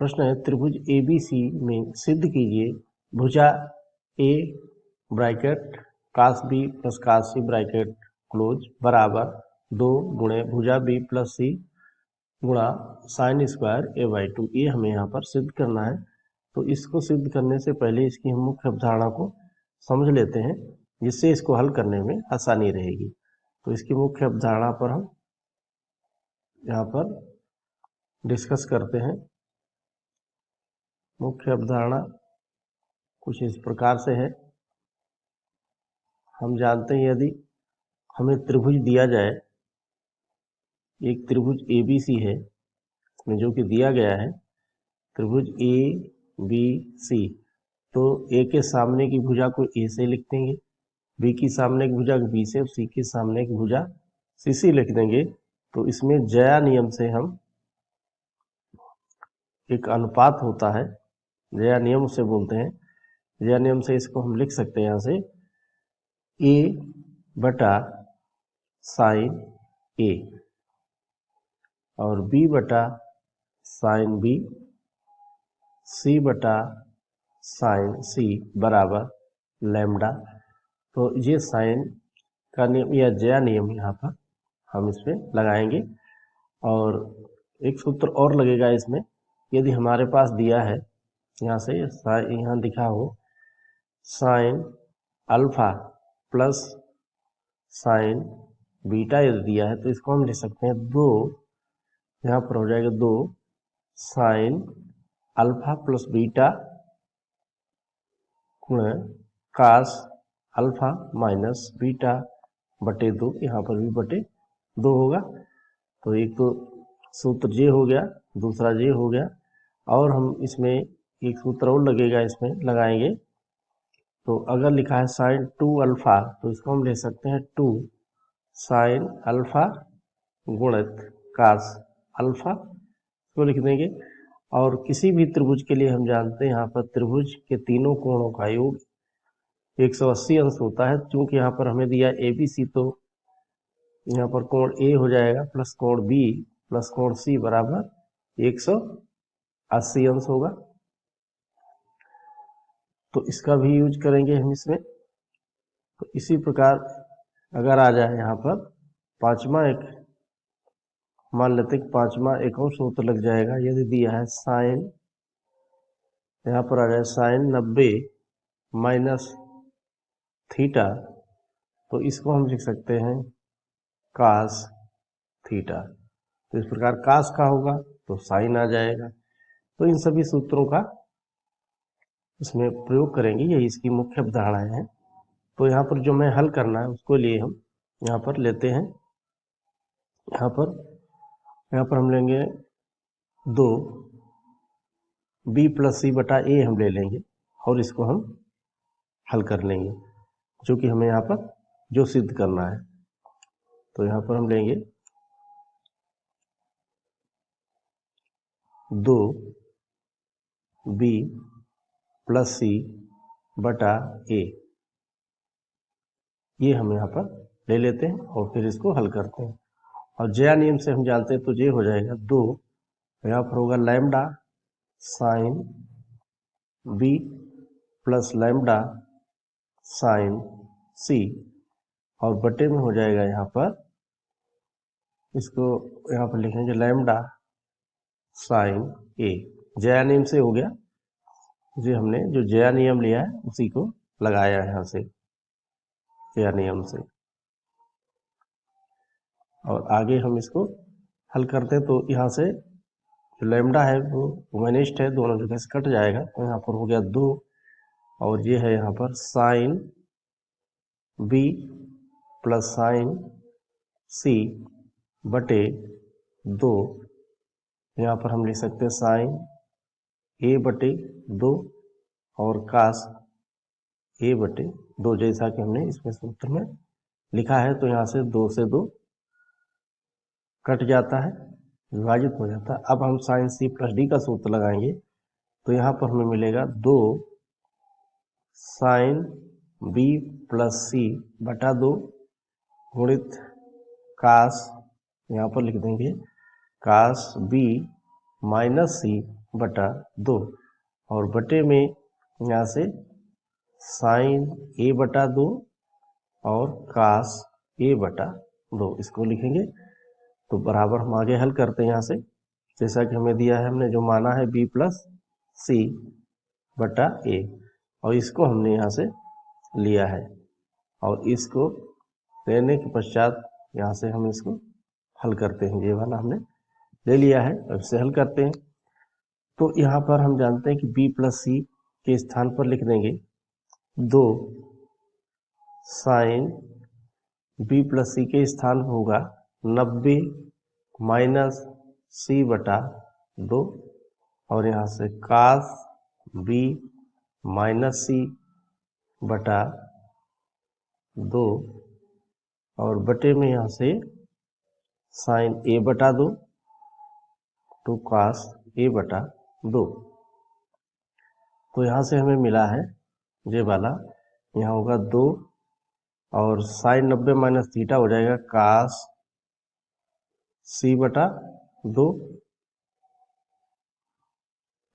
प्रश्न है त्रिभुज ABC में सिद्ध कीजिए भुजा A bracket cos B plus cos C bracket close बराबर 2 गुणे भुजा B प्लस C गुणा साइन स्क्वायर A/2। ये हमें यहाँ पर सिद्ध करना है। तो इसको सिद्ध करने से पहले इसकी हम मुख्य अवधारणा को समझ लेते हैं, जिससे इसको हल करने में आसानी रहेगी। तो इसकी मुख्य अवधारणा पर हम यहाँ पर डिस्कस करते हैं। मुख्य अवधारणा कुछ इस प्रकार से है। हम जानते हैं यदि हमें त्रिभुज दिया जाए, एक त्रिभुज ABC है इसमें जो कि दिया गया है त्रिभुज ABC, तो A के सामने की भुजा को A से लिख देंगे, B की सामने की भुजा को B से, C के सामने की भुजा C से लिख देंगे। तो इसमें जया नियम से हम एक अनुपात होता है, जया नियम से बोलते हैं, जया नियम से इसको हम लिख सकते हैं यहाँ से A बटा साइन A और B बटा साइन B, C बटा साइन C बराबर लैम्डा। तो ये साइन का नियम या जया नियम यहाँ पर हम इसमें लगाएंगे। और एक सूत्र और लगेगा इसमें, यदि हमारे पास दिया है यहाँ से यहाँ दिखा हो sine alpha plus sign beta यदि दिया है, तो इसको हम लिख सकते हैं 2, यहाँ पर हो जाएगा 2 साइन अल्फा प्लस बीटा गुणे कास अल्फा माइनस बीटा बटे 2, यहाँ पर भी बटे 2 होगा। तो एक तो सूत्र जे हो गया, दूसरा जे हो गया, और हम इसमें एक सूत्र और लगेगा, इसमें लगाएंगे। तो अगर लिखा है साइन 2 अल्फा, तो इसको हम ले सकते हैं 2 साइन अल्फा गुणित कास अल्फा को लिख देंगे। और किसी भी त्रिभुज के लिए हम जानते हैं यहाँ पर त्रिभुज के तीनों कोणों का योग 180 अंश होता है। क्योंकि यहाँ पर हमें दिया ABC, तो यहाँ पर कोण A हो जाएगा प्लस कोण B प्लस कोण C बराबर 180 अंश होगा। तो इसका भी यूज करेंगे हम इसमें। तो इसी प्रकार अगर आ जाए यहाँ पर पांचवा एक, मान लेते हैं पांचवा एक और सूत्र लग जाएगा। यदि दिया है साइन, यहाँ पर आ जाए साइन 90 माइनस थीटा, तो इसको हम लिख सकते हैं कास थीटा। तो इस प्रकार कास का होगा तो साइन आ जाएगा। तो इन सभी सूत्रों का इसमें प्रयोग करेंगे, यही इसकी मुख्य अवधारणाएं हैं। तो यहाँ पर जो मैं हल करना है उसको लिए हम यहाँ पर लेते हैं, यहाँ पर हम लेंगे 2 B प्लस C बटा A हम ले लेंगे और इसको हम हल कर लेंगे, जो कि हमें यहाँ पर जो सिद्ध करना है। तो यहाँ पर हम लेंगे 2 B प्लस C बटा A, ये हम यहाँ पर ले लेते हैं और फिर इसको हल करते हैं। और जया नियम से हम जानते हैं, तो ये हो जाएगा 2, यहाँ पर होगा lambda sine B plus lambda sine C, और बटे में हो जाएगा यहाँ पर, इसको यहाँ पर लिखेंगे लैम्डा साइन A। जया नियम से हो गया, जो हमने जो जया नियम लिया है उसी को लगाया यहाँ से जया नियम से। और आगे हम इसको हल करते हैं। तो यहाँ से जो लैम्डा है वो वनिष्ठ है, दोनों जगह से कट जाएगा। तो यहाँ पर हो गया 2, और ये है यहाँ पर sine B plus sine C बटे 2, यहाँ पर हम लिख सकते हैं साइन A बटे 2 और कास A बटे 2, जैसा कि हमने इसमें सूत्र में लिखा है। तो यहाँ से 2 से 2 कट जाता है, विभाजित हो जाता है। अब हम साइन C प्लस D का सूत्र लगाएंगे। तो यहाँ पर हमें मिलेगा 2 साइन B प्लस C बटा 2 गुणित कास, यहाँ पर लिख देंगे कास B माइनस C बटा 2 और बटे में यहाँ से साइन ए बटा 2 और कास ए बटा 2 इसको लिखेंगे। तो बराबर हम आगे हल करते हैं यहाँ से, जैसा कि हमें दिया है, हमने जो माना है b प्लस सी बटा ए और इसको हमने यहाँ से लिया है और इसको लेने के पश्चात यहाँ से हम इसको हल करते हैं। ये वाला हमने ले लिया है, अब इसे हल करते हैं। तो यहाँ पर हम जानते हैं कि b प्लस सी के स्थान पर लिख देंगे 2 साइन b प्लस सी के स्थान पर होगा 90 माइनस सी बटा 2 और यहाँ से कास b माइनस सी बटा 2 और बटे में यहाँ से साइन ए बटा 2 टू कास ए बटा 2। तो यहाँ से हमें मिला है ये वाला, यहाँ होगा 2 और साइन 90 माइनस थीटा हो जाएगा कास सी बटा 2।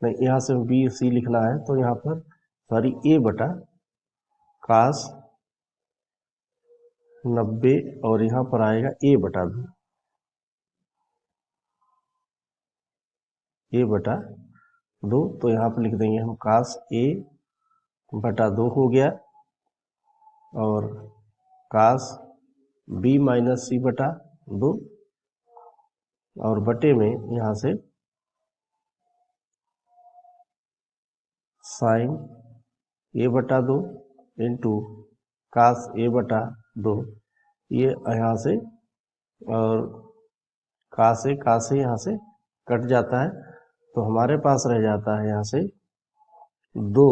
नहीं, यहाँ से बी सी लिखना है तो यहाँ पर सॉरी ए बटा कास 90 और यहाँ पर आएगा ए बटा 2, ए बटा 2। तो यहाँ पर लिख देंगे हम कास ए बटा 2 हो गया और कास बी माइनस सी बटा 2 और बटे में यहाँ से साइन ए बटा 2 इंटू कास ए बटा 2, ये यहाँ से और कास ए यहाँ से कट जाता है तो हमारे पास रह जाता है यहाँ से 2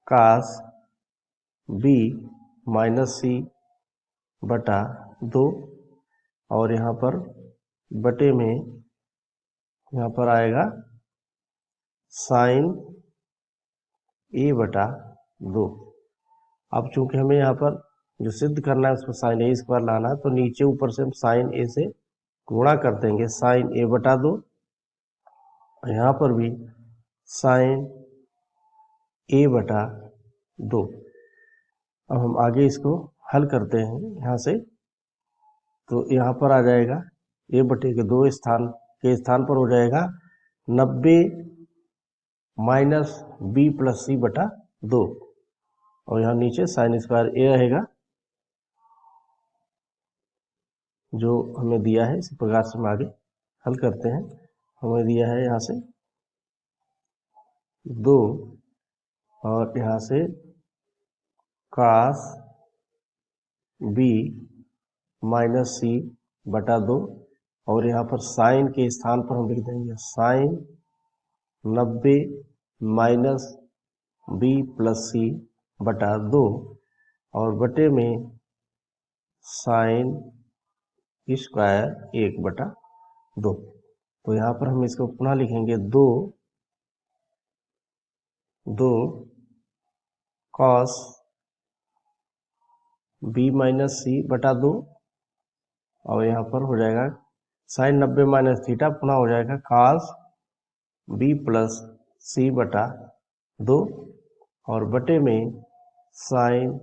कास बी माइनस सी बटा 2 और यहाँ पर बटे में यहाँ पर आएगा साइन ए बटा 2। अब चूंकि हमें यहाँ पर जो सिद्ध करना है उसमें साइन ए स्क्वायर लाना है तो नीचे ऊपर से हम साइन ए से गुणा कर देंगे साइन ए बटा 2, यहाँ पर भी साइन ए बटा 2। अब हम आगे इसको हल करते हैं यहाँ से, तो यहाँ पर आ जाएगा ए बटे के 2 स्थान पर हो जाएगा 90 माइनस बी प्लस सी बटा 2 और यहाँ नीचे साइन स्क्वायर ए रहेगा जो हमें दिया है। इसी प्रकार से हम आगे हल करते हैं। हमें दिया है यहाँ से 2 और यहाँ से कास बी माइनस सी बटा 2 और यहाँ पर साइन के स्थान पर हम लिख देंगे sign 90 minus B plus C बटा 2 और बटे में साइन स्क्वायर 1 बटा 2। तो यहाँ पर हम इसको पुनः लिखेंगे 2 कॉस बी माइनस सी बटा 2 और यहाँ पर हो जाएगा साइन 90 माइनस थीटा पुनः हो जाएगा कॉस बी प्लस सी बटा 2 और बटे में साइन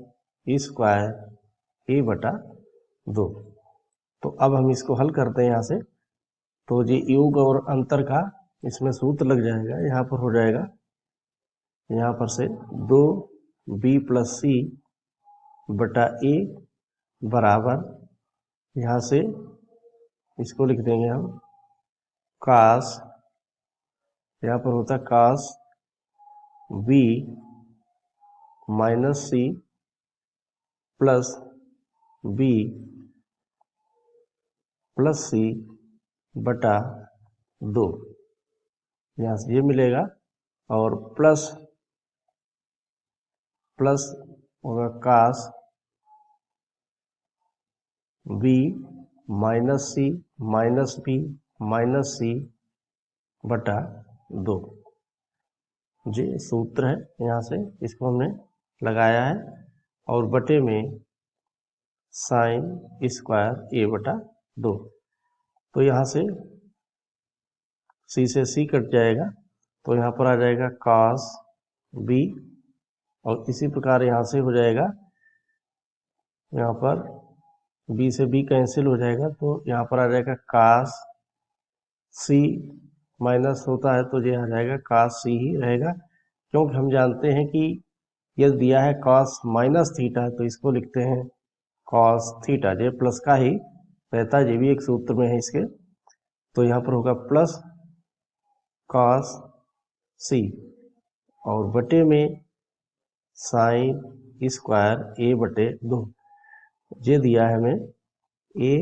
स्क्वायर ए बटा 2। तो अब हम इसको हल करते हैं यहाँ से, तो ये योग और अंतर का इसमें सूत्र लग जाएगा। यहाँ पर हो जाएगा यहाँ पर से 2 बी प्लस सी बटा ए बराबर यहाँ से इसको लिख देंगे हम कास, यहाँ पर होता है cos B minus C plus B plus C बटा 2, यहाँ से ये मिलेगा और प्लस होगा cos B minus C minus B minus C बटा 2। जी सूत्र है, यहाँ से इसको हमने लगाया है और बटे में साइन स्क्वायर ए बटा 2। तो यहाँ से सी से सी कट जाएगा तो यहाँ पर आ जाएगा cos b, और इसी प्रकार यहाँ से हो जाएगा, यहाँ पर b से b कैंसिल हो जाएगा तो यहाँ पर आ जाएगा cos c, माइनस होता है तो ये आ जाएगा cos c ही रहेगा, क्योंकि हम जानते हैं कि यदि दिया है cos माइनस थीटा तो इसको लिखते हैं cos थीटा, ये प्लस का ही रहता है, ये भी एक सूत्र में है इसके, तो यहाँ पर होगा प्लस cos c और बटे में साइन स्क्वायर a बटे 2, ये दिया है हमें a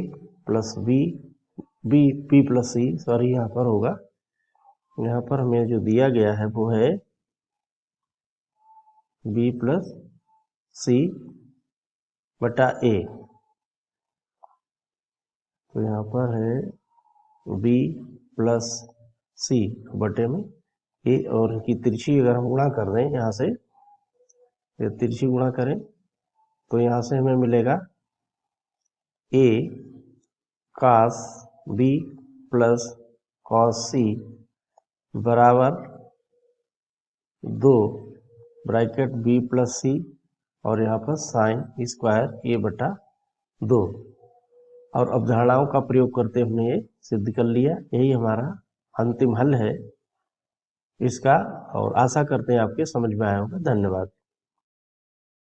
plus b plus c, sorry यहाँ पर होगा, यहाँ पर हमें जो दिया गया है वो है b प्लस c बटा a, तो यहाँ पर है b प्लस c बटे में a, और इनकी तिरछी अगर हम गुणा कर दें यहाँ से, तिरछी गुणा करें तो यहाँ से हमें मिलेगा a cos b plus cos c बराबर 2 ब्रैकेट b प्लस c और यहाँ पर साइन स्क्वायर a बटा 2, और अवधारणाओं का प्रयोग करते हमने ये सिद्ध कर लिया। यही हमारा अंतिम हल है इसका, और आशा करते हैं आपके समझ में आया होगा। धन्यवाद।